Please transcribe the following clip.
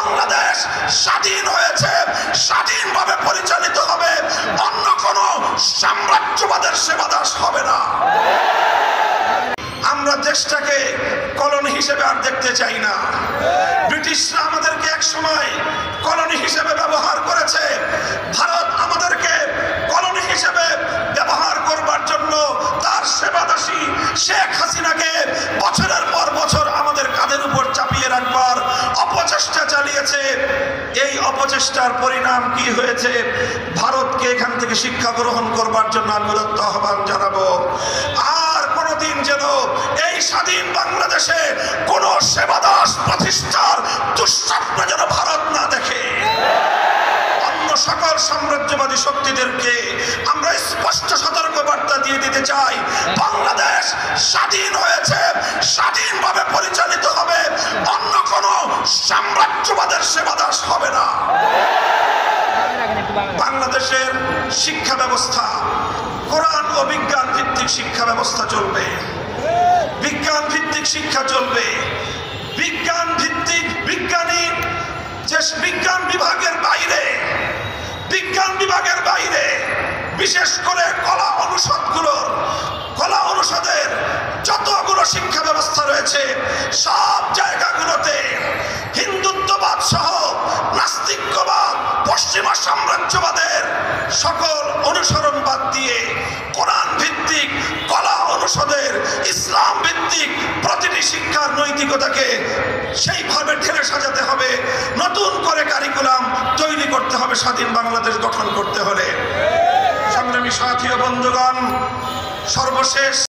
বাংলাদেশ স্বাধীন হয়েছে, স্বাধীনভাবে পরিচালিত হবে, অন্য কোনো সাম্রাজ্যবাদের সেবাদাস হবে না। আমরা দেশটাকে কলোনি হিসেবে আর দেখতে চাই না। ব্রিটিশরা আমাদেরকে এক সময় কলোনি হিসেবে ব্যবহার করেছে। ভারত আমাদেরকে কলোনি হিসেবে ব্যবহার করবার জন্য তার সেবাদাসী শেখ হাসিনাকে বছরের পর বছর আমাদের কাঁধের উপর চাপিয়ে রাখবার অপচেষ্টা চালিয়েছে। এই অপচেষ্টার পরিণাম কি হয়েছে? ভারতকে এখান থেকে শিক্ষা গ্রহণ করবার জন্য আমি উদাত্ত আহ্বান জানাবো। আর কোনোদিন যেন এই স্বাধীন বাংলাদেশে কোন সেবাদাস প্রতিষ্ঠার দুঃস্বপ্ন যেন ভারত না দেখে। অন্য সকল সাম্রাজ্যবাদী শক্তিদেরকে আমরা স্পষ্ট সতর্ক বার্তা দিয়ে দিতে চাই, বাংলাদেশ স্বাধীন হয়েছে, স্বাধীনভাবে পরিচালিত হবে, অন্য কোন সাম্রাজ্যবাদের সেবাদাস হবে না। বাংলাদেশের শিক্ষা ব্যবস্থা কোরআন ও বিজ্ঞান ভিত্তিক শিক্ষা ব্যবস্থা চলবে, বিজ্ঞান ভিত্তিক শিক্ষা চলবে। বিজ্ঞান ভিত্তিক বিজ্ঞানী যে বিজ্ঞান বিভাগের বাইরে বিশেষ করে কলা অনুষদের যতগুলো শিক্ষা ব্যবস্থা রয়েছে সব জায়গাগুলোতে হিন্দুত্ববাদ সহ নাস্তিক্যবাদ, পশ্চিমা সাম্রাজ্যবাদের সকল অনুসরণ বাদ দিয়ে কোরআন ভিত্তিক, কলা অনুষদের ইসলাম ভিত্তিক প্রতিটি শিক্ষার নৈতিকতাকে সেইভাবে ঢেলে সাজাতে হবে। নতুন করে কারিকুলাম তৈরি করতে হবে স্বাধীন বাংলাদেশ গঠন করতে হলে। সংগ্রামী সাথী ও বন্ধুগণ, সর্বশেষ